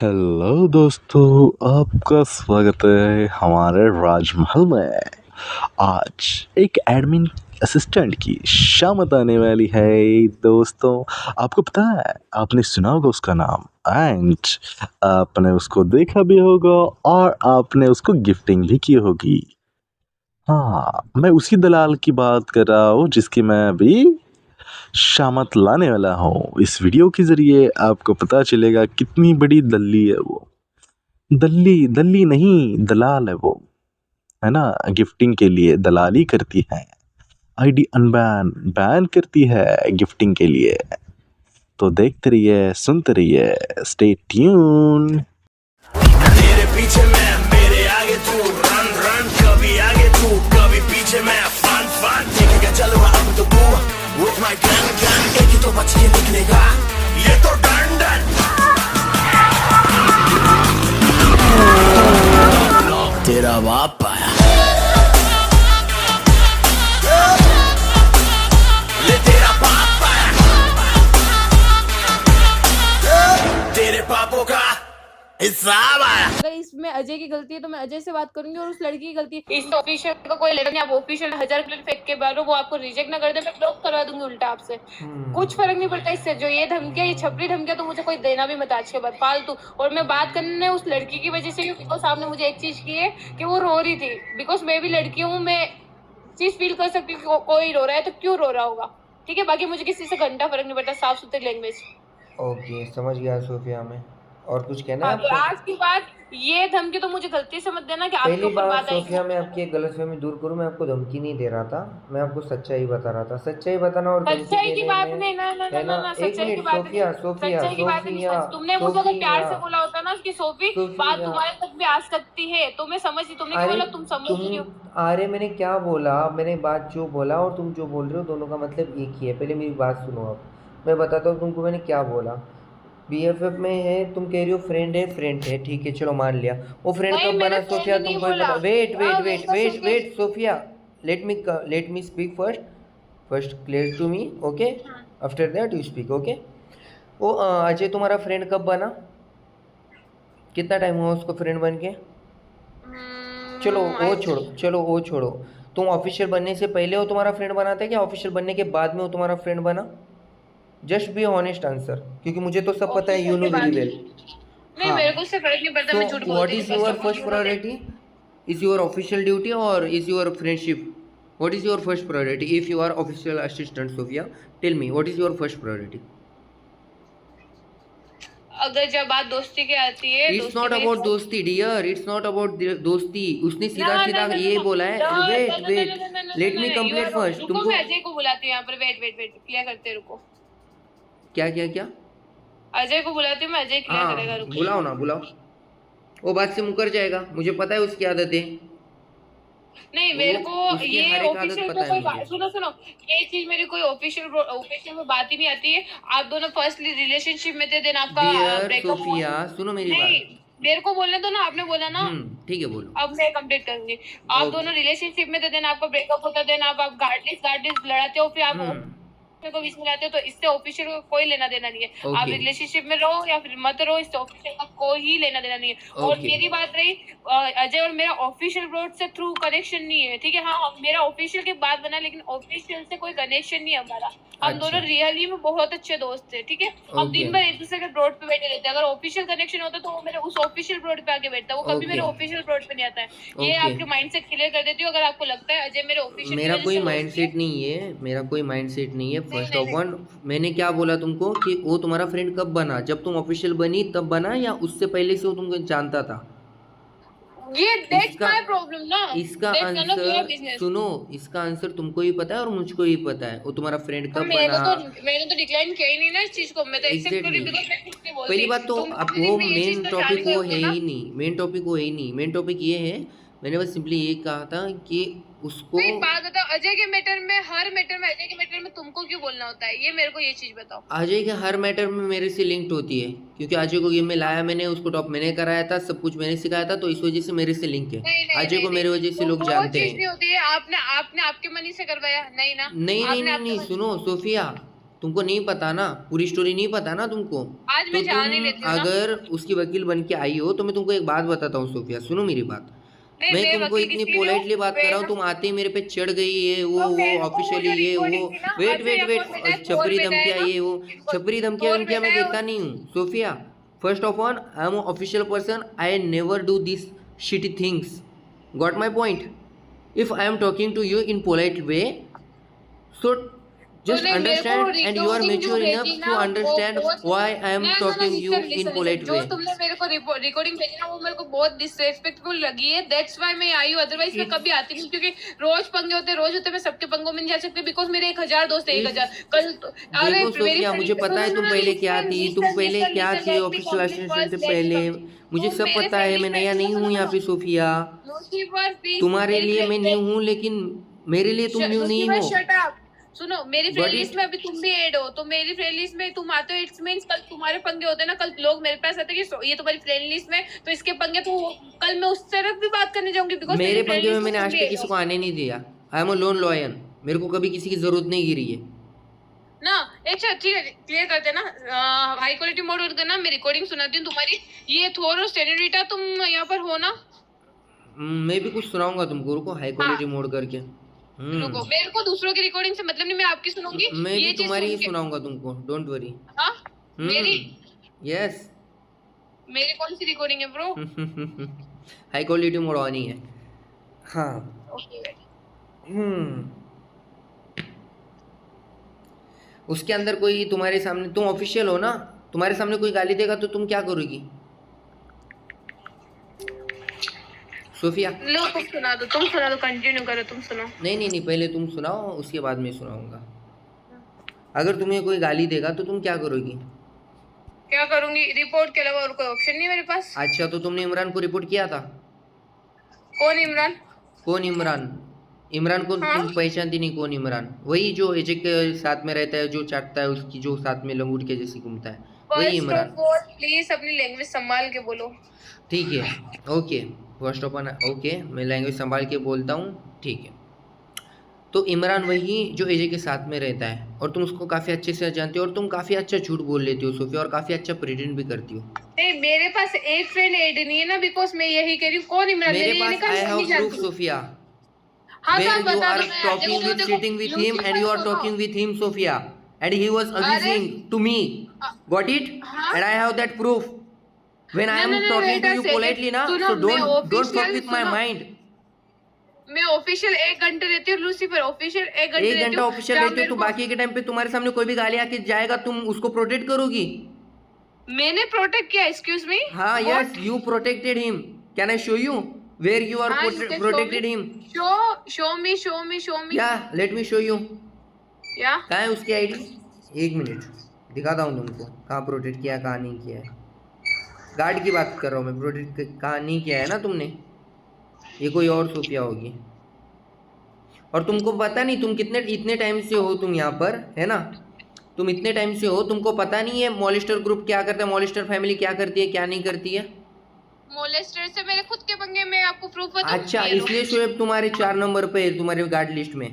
Hello दोस्तों, आपका स्वागत है हमारे राजमहल में। आज एक एडमिन असिस्टेंट की शामत आने वाली है दोस्तों। आपको पता है, आपने सुना होगा उसका नाम एंड आपने उसको देखा भी होगा और आपने उसको गिफ्टिंग भी की होगी। हाँ, मैं उसी दलाल की बात कर रहा हूँ जिसकी मैं अभी शामत लाने वाला हूँ। इस वीडियो के ज़रिए आपको पता चलेगा कितनी बड़ी दल्ली है वो। दल्ली दल्ली नहीं, दलाल है वो, है ना। गिफ्टिंग के लिए दलाली करती है, आईडी अनबैन बैन करती है गिफ्टिंग के लिए। तो देखते रहिए, सुनते रहिए, स्टे ट्यून। तेरे पीछे मैं, मेरे आगे तू, रन रन, कभी आगे तू, कभी पीछे मैं, फन फन, देखेगा चलो अब तो तू, with my gun gun, एक ही तो बच के निकलेगा, ये तो डन डन। तेरा बाप आया, ले तेरा बाप आया, तेरे पापों का हिसाब आया। अगर इसमें अजय की गलती है तो मैं अजय से बात करूंगी, और उस लड़की की गलती है इस ऑफिशियल का कोई लेना नहीं। आप ऑफिशियल 1000 प्लेट फेंक के बारो, वो आपको रिजेक्ट ना कर दे, मैं ब्लॉक करवा दूंगी उल्टा आपसे। कुछ फर्क नहीं पड़ता इससे। जो ये धमकियां, ये छपरी धमकियां, तो मुझे कोई देना भी मत आज के बाद, फालतू। और मैं बात करने उस लड़की की वजह से, बिकॉज सामने मुझे एक चीज की है कि वो रो रही थी। बिकॉज मैं भी लड़की हूँ, मैं चीज फील कर सकती हूँ कोई रो रहा है तो क्यों रो रहा होगा, ठीक है। बाकी मुझे किसी से घंटा फर्क नहीं पड़ता, साफ सुथरी लैंग्वेज। ओके, समझ गया सोफिया में। और कुछ कहना है हाँ, तो आपको? आज की बात ये धमकी तो मुझे गलती से मत देना कि आपके पहली ऊपर बात बात आई। सोफिया, मैं आपकी एक गलतफहमी दूर करूं, मैं आपको धमकी नहीं दे रहा था, मैं आपको सच्चाई बता रहा था। सच्चाई बताना और धमकी सच्चाई की देने बात में, नहीं, ना ना ना है ना ना। ना, एक सच्चाई की मिनट बात नहीं, सोफिया, सोफिया, सच्चाई की बात नहीं। सोफिया, तुमने मुझे अगर प्यार से सोफिया, बोला होता ना कि सोफी बात सोफिया। तुम्हारे तक भी आ सकती है, तो मैं समझती। तुमने क्या अरे बोला, तुम समझ रही हो। अरे मैंने क्या बोला, मैंने बात जो बोला और तुम जो बोल रहे हो, दोनों का मतलब एक ही है। पहले मेरी बात सुनो, अब मैं बताता हूँ तुमको मैंने क्या बोला। बीएफएफ में है, तुम कह रही हो फ्रेंड है, ठीक है, चलो मान लिया। वो फ्रेंड नहीं, कब मैंने बना सोफिया, फ्रेंड नहीं तुमको ही बोला। पता। वेट वेट मेरे वेट को वेट सुन wait Sophia, let me speak first. First clear to me, okay. After that you speak, okay. वो अजय तुम्हारा फ्रेंड कब बना? कितना टाइम हुआ उसको फ्रेंड बन के? चलो वो छोड़ो, चलो वो छोड़ो। तुम ऑफिशियल बनने से पहले वो तुम्हारा फ्रेंड बना था, क्या ऑफिशियल बनने के बाद में वो तुम्हारा फ्रेंड बना? जस्ट बी ऑनेस्ट आंसर, क्योंकि मुझे तो सब पता है, यू नो वेरी वेल। नहीं, हाँ, मेरे को उससे फर्क नहीं पड़ता, so मैं झूठ what बोलती थी is first your of first priority? Is your official duty or is your friendship? What is your first priority if you are official assistant, Sophia? Tell me, what is your first priority? अगर जब बात दोस्ती की आती है, It's not about दोस्ती dear, it's not about दोस्ती। उसने सीधा सीधा ये बोला है। Wait wait, let me complete first. रुको, तुमको मैं अजय को बुलाती हूँ यहाँ पर। वेट वेट वेट, क्लियर करते रुको। क्या क्या क्या? अजय को बुलाती हूँ मैं, अजय क्लियर करेगा, हाँ, रुको। बुलाओ ना, बुलाओ। वो बात से मुकर जाएगा, मुझे पता है उसकी आदत है। नहीं, मेरे को उसकी ये हर एक आदत ऑफिशियल पता में है कोई मुझे। सुनो सुनो, ये चीज मेरी कोई ऑफिशियल में बात ही नहीं आती है। आप दोनों फर्स्टली रिलेशनशिप में थे, देन आपका डियर ब्रेकअप हुआ। सोफिया, सुनो मेरी नहीं, बात। मेरे को बोलने दो ना, आपने बोला ना। ठीक है, बोलो। अब मैं कंप्लीट करूंगी। आप ओके। दोनों रिलेशनशिप में थे, देन आपका ब्रेकअप होता है, देन आप गार्डलिस लड़ाते हो, फिर आप को बीच में लाते हो, तो इससे ऑफिशियल का कोई लेना देना नहीं है। आप ओके। रिलेशनशिप में रहो या फिर मत रहो, इससे ऑफिशियल का कोई ही लेना देना नहीं है। और ओके। मेरी बात रही, अजय और मेरा ऑफिशियल रोड से थ्रू कनेक्शन नहीं है, ठीक है। हाँ, मेरा ऑफिशियल के बाद बना, लेकिन ऑफिशियल से कोई कनेक्शन नहीं है हमारा। हम अच्छा। दोनों रियली में बहुत अच्छे दोस्त थे, ठीक है। हम ओके। दिन भर एक दूसरे के रोड पे बैठे रहते। अगर ऑफिशियल कनेक्शन होता तो वो मेरे उस ऑफिशियल रोड पे आके बैठता, वो कभी ओके। मेरे ऑफिशियल रोड पे नहीं आता है। ये ओके। आपके माइंडसेट क्लियर कर देती हूँ। अगर आपको लगता है अजय मेरे ऑफिशियल मेरा कोई माइंडसेट नहीं है, मेरा कोई माइंडसेट नहीं है। फर्स्ट ऑफ वन, मैंने क्या बोला तुमको कि वो तुम्हारा फ्रेंड कब बना? जब तुम ऑफिशियल बनी तब बना, या उससे पहले से वो तुमको जानता था? ये दैट्स इसका माय प्रॉब्लम ना। इसका That's none of your answer business। सुनो, इसका आंसर तुमको ही पता है और मुझको ही पता है। वो तुम्हारा फ्रेंड कब बना? मैंने तो डिक्लाइन किया ही नहीं ना इस चीज को। मैं तो एक्सेप्ट कर रही हूं, because मैं कुछ नहीं बोलती। पहली बात तो तुम अब भी वो ये चीज मेन तो टॉपिक जान वो गए है हो ना। ही नहीं, मेन टॉपिक वो है ही नहीं। मेन टॉपिक ये है, मैंने बस सिंपली ये कहा था कि उसको। एक बात बताओ, अजय के मैटर में, हर मैटर में अजय के मैटर में तुमको क्यों बोलना होता है? ये मेरे को ये चीज बताओ। अजय के हर मैटर में मेरे से लिंक्ड होती है, क्योंकि अजय को गेम में लाया मैंने, उसको टॉप मैंने कराया था, सब कुछ मैंने सिखाया था, तो इस वजह से मेरे से लिंक है। अजय को मेरे वजह से लोग जानते हैं। नहीं होती है। आपने आपने आपके मनी से करवाया नहीं ना? नहीं नहीं नहीं नहीं, सुनो सोफिया, तुमको नहीं पता ना, पूरी स्टोरी नहीं पता ना तुमको। आज मैं तो जान ही तुम लेती हूँ ना। अगर उसकी वकील बन के आई हो तो मैं तुमको एक बात बताता हूँ सोफिया, सुनो मेरी बात। नहीं, मैं मैं तुमको वकील इतनी किसके लिए हूँ? पोलाइटली बात कर रहा हूँ, मैं तुम आते ही मेरे पे चढ़ गई है तो वो मेरे को वो ऑफिशियली जो ये वो। रिकॉर्डिंग थी ना, वेट अच्छा वेट या वेट, कौन बेटा है? छपरी बेटा धमकी है आई ना? है वो, छपरी धमकी चोर वमकी बेटा मैं है देता नहीं हूँ Sophia. First of all I am official person, I never do this shitty things, got my point. If I am talking to you in polite way, so just तूने मेरे को understand and you are recording जो mature enough भेजी to ना, वो understand बहुत why I am ना talking you listen in listen polite जो way. तुमने मेरे को रिकॉर्डिंग भेजी ना, वो मेरे को बहुत डिसरेस्पेक्टफुल लगी है। दैट्स व्हाई मैं आई हूँ, अदरवाइज मैं कभी आती नहीं, क्योंकि रोज पंगे होते मैं सबके पंगों में नहीं जा सकती, बिकॉज मेरे 1000 दोस्त है, 1000 कल अरे देखो सोफिया, मुझे पता है तुम पहले क्या थी, तुम पहले क्या थी ऑफिशियल असिस्टेंट से पहले, मुझे सब पता है। मैं नया नहीं हूँ यहाँ पे सोफिया, तुम्हारे लिए मैं न्यू हूँ लेकिन मेरे लिए तुम न्यू नहीं हो। Shut up. सुनो, मेरी Got फ्रेंड it? लिस्ट में अभी तुम भी ऐड हो, तो मेरी फ्रेंड लिस्ट में तुम आते हो, इट्स मींस कल तुम्हारे पंगे होते हैं ना, कल लोग मेरे पास आते हैं कि ये तुम्हारी फ्रेंड लिस्ट में, तो इसके पंगे, तो कल मैं उस तरफ भी बात करने जाऊंगी, बिकॉज मेरे पंगे में मैंने आज तक किसी को आने नहीं दिया। I am a loan lion, मेरे को कभी किसी की जरूरत नहीं गिरी है ना। अच्छा ठीक है, क्लियर करते हैं ना, हाई क्वालिटी मोड ऑन करना, मैं रिकॉर्डिंग सुनाती हूँ तुम्हारी। ये थोर और स्टेनोरिटा, तुम यहाँ पर हो ना? मैं भी कुछ सुनाऊंगा तुमको, रुको हाई क्वालिटी मोड करके। रुको, मेरे को दूसरों की रिकॉर्डिंग से मतलब नहीं, मैं आपकी सुनूंगी। मैं ये भी चीज तुम्हारी ही सुन के- सुनाऊंगा तुमको, डोंट वरी। हाँ? मेरी यस मेरी कौन सी रिकॉर्डिंग है bro? High quality mode on ही है। हाँ ओके। उसके अंदर कोई तुम्हारे सामने, तुम ऑफिशियल हो ना, तुम्हारे सामने कोई गाली देगा तो तुम क्या करोगी सोफिया? लो तुम सुना दो, कंटिन्यू करो, तुम सुनो। नहीं, पहले तुम सुनाओ, उसके बाद मैं सुनाऊंगा। अगर तुम्हें कोई गाली देगा तो तुम क्या करोगी? क्या करूंगी? रिपोर्ट के अलावा और कोई ऑप्शन नहीं मेरे पास। अच्छा, तो तुमने इमरान को रिपोर्ट किया था? कौन इमरान? कौन इमरान? इमरान को हाँ? तुम पहचानती नहीं? कौन इमरान? वही जो एजे के साथ में रहता है, जो चाटता है उसकी, जो साथ में लंगूट के जैसी घूमता है, वही इमरान। प्लीज अपनी लैंग्वेज संभाल के बोलो। ठीक है, ओके, फर्स्ट ओपन ओके, मैं लैंग्वेज संभाल के बोलता हूँ, ठीक है। तो इमरान वही जो एजे के साथ में रहता है, और तुम उसको काफ़ी अच्छे से जानते हो, और तुम काफ़ी अच्छा झूठ बोल लेती हो सोफिया, और काफ़ी अच्छा प्रिटेंड भी करती हो। नहीं, मेरे पास एक फ्रेंड ऐड नहीं है ना, बिकॉज मैं यही कह रही हूँ। कौन इमरान? मेरे पास आई हैव प्रूफ सोफिया, हाँ, तो आप where you बता are दो। मैं talking with, sitting with him and you are talking with him Sophia, and he was abusing to me, got it? And I have that proof when I am talking to you politely na, so don't fuck with my mind. मैं official 1 घंटे रहती हूँ Lucifer, official 1 घंटे एक घंटा official रहती हो तो बाकी के टाइम पे तुम्हारे सामने कोई भी गाली आके जाएगा, तुम उसको प्रोटेक्ट करोगी? मैंने प्रोटेक्ट किया? Excuse me? हाँ, yes, you protected him. Can I show you where you are protected him? show me. Yeah, let me show you. या कहाँ है उसकी आईडी? 1 मिनट दिखाता हूँ तुमको, कहाँ प्रोटेक्ट किया, कहाँ नहीं किया है। गार्ड की बात कर रहा हूँ मैं, प्रोटेक्ट कहाँ नहीं किया है ना तुमने, ये कोई और सोफिया होगी। और तुमको पता नहीं, तुम इतने टाइम से हो तुम यहाँ पर, है ना, तुम इतने टाइम से हो, तुमको पता नहीं है मॉलिस्टर ग्रुप क्या करता है, मॉलिस्टर फैमिली क्या करती है, क्या नहीं करती है? मोलेस्टर से मेरे खुद के पंगे में आपको प्रूफ बताऊं? अच्छा, इसलिए शोएब तुम्हारे 4 नंबर पे है तुम्हारे गार्ड लिस्ट में।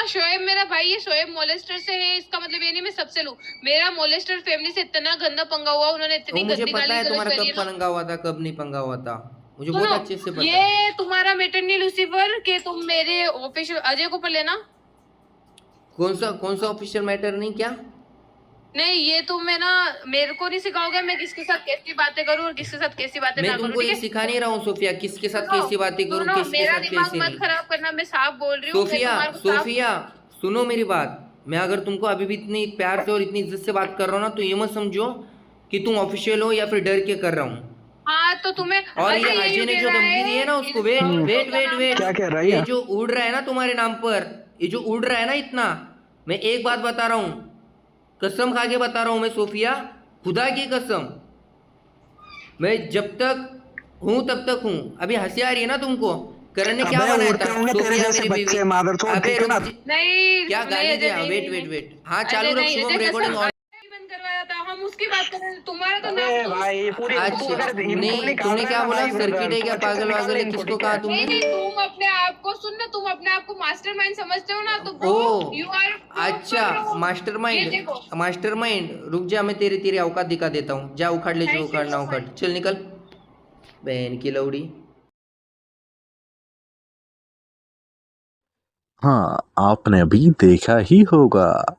शोएब मेरा भाई है, शोएब मोलेस्टर से है, इसका मतलब ये नहीं मैं सबसे लूं। मेरा मोलेस्टर फैमिली से इतना गंदा पंगा हुआ, उन्होंने इतनी मुझे गंदी पता गाली है गलौज तुम्हारा करी कब है ना। पंगा हुआ था, कब नहीं पंगा हुआ था, मुझे सुनो, बहुत अच्छे से पता है। ये तुम्हारा मैटर नहीं लूसीफर कि तुम मेरे ऑफिशियल अजय को पर लेना। कौन सा ऑफिशियल मैटर नहीं? क्या नहीं, ये तुम्हें ना मेरे को नहीं सिखाओगे मैं किसके साथ कैसी बातें करूं और किसके साथ कैसी बातें ना मैं करूं। तुमको ये सिखा नहीं रहा हूँ सोफिया, किसके साथ कैसी बातें करूँ, किसके मेरा साथ दिमाग कैसे मत नहीं। खराब करना, मैं साफ बोल रही हूँ। सोफिया सुनो मेरी बात, मैं अगर तुमको अभी भी इतनी प्यार से और इतनी इज्जत से बात कर रहा हूँ ना, तो ये मत समझो कि तुम ऑफिशियल हो या फिर डर के कर रहा हूँ। हाँ, तो तुम्हें और ये अजय ने जो धमकी दी है ना उसको, वेट क्या कह रहा है ये जो उड़ रहा है ना तुम्हारे नाम पर, ये जो उड़ रहा है ना इतना, मैं एक बात बता रहा हूँ, कसम खा के बता रहा हूँ मैं सोफिया, खुदा की कसम, मैं जब तक हूँ तब तक हूँ। अबे हंसी आ रही है ना तुमको? करण ने क्या बनाया था सोफिया मेरी बीवी? अबे नहीं, क्या गाली दिया? वेट, हाँ चालू रख शुभम, रिकॉर्डिंग ऑन। बंद करवा आया था, हम उसकी बात कर रहे हैं, तुम्हारा तो अरे नाम भाई पूरी तू अच्छा अगर तुमने इनको निकाल तुमने रहा क्या है ना बोला? भाई, सर्किट है तू क्या? अच्छे से पागल निकाल वागल ले है? इनको, किसको ठीक कहा है? तुमने? नहीं, तुम अपने आप को सुन ना, तुम अपने आप को मास्टरमाइंड समझते हो ना, तो ब्रो ओ यू आर अच्छा, ये मास्टरमाइंड। देखो। मास्टरमाइंड, रुक जा, मैं तेरी तेरी औकात दिखा देता हूँ। जा उखाड़ ले जो थैंक यू उखाड़ना सो उखाड़, मच। चल निकल बहन की लौड़ी। हाँ, आपने अभी देखा ही होगा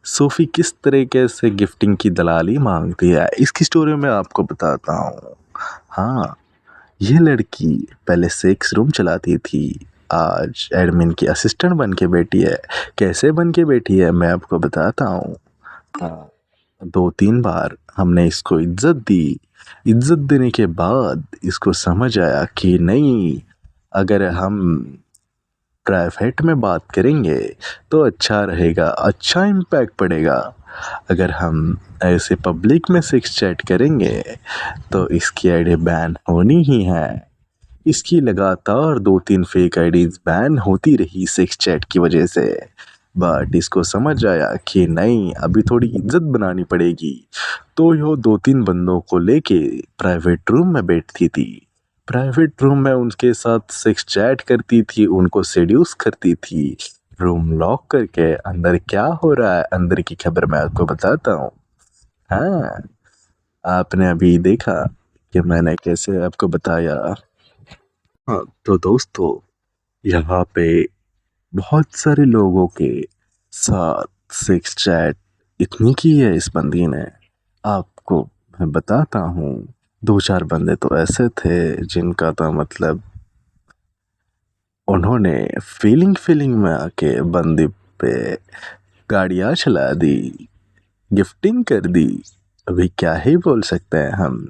सोफी किस तरीके से गिफ्टिंग की दलाली मांगती है। इसकी स्टोरी मैं आपको बताता हूँ। हाँ, ये लड़की पहले सेक्स रूम चलाती थी, आज एडमिन की असिस्टेंट बन के बैठी है। कैसे बन के बैठी है मैं आपको बताता हूँ। हाँ, 2-3 बार हमने इसको इज्जत दी। इज्जत देने के बाद इसको समझ आया कि नहीं, अगर हम प्राइवेट में बात करेंगे तो अच्छा रहेगा, अच्छा इम्पैक्ट पड़ेगा। अगर हम ऐसे पब्लिक में सेक्स चैट करेंगे तो इसकी आईडी बैन होनी ही है। इसकी लगातार 2-3 फेक आईडीज बैन होती रही सेक्स चैट की वजह से। बट इसको समझ आया कि नहीं, अभी थोड़ी इज्जत बनानी पड़ेगी। तो यो 2-3 बंदों को लेके प्राइवेट रूम में बैठती थी। प्राइवेट रूम में उनके साथ सेक्स चैट करती थी, उनको सेड्यूस करती थी। रूम लॉक करके अंदर क्या हो रहा है, अंदर की खबर मैं आपको बताता हूँ। हाँ, आपने अभी देखा कि मैंने कैसे आपको बताया। हाँ, तो दोस्तों, यहाँ पे बहुत सारे लोगों के साथ सेक्स चैट इतनी की है इस बंदी ने, आपको मैं बताता हूँ। 2-4 बंदे तो ऐसे थे जिनका तो मतलब उन्होंने फीलिंग में आके बंदी पे गाड़ियाँ चला दी, गिफ्टिंग कर दी। अभी क्या ही बोल सकते हैं हम।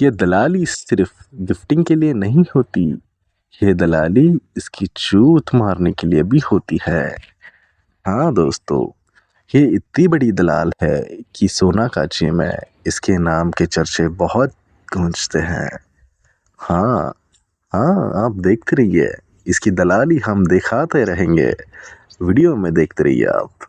ये दलाली सिर्फ गिफ्टिंग के लिए नहीं होती, ये दलाली इसकी चूत मारने के लिए भी होती है। हाँ दोस्तों, ये इतनी बड़ी दलाल है कि सोनागाची में इसके नाम के चर्चे बहुत गूंजते हैं। हाँ, हाँ, आप देखते रहिए, इसकी दलाली हम दिखाते रहेंगे। वीडियो में देखते रहिए आप।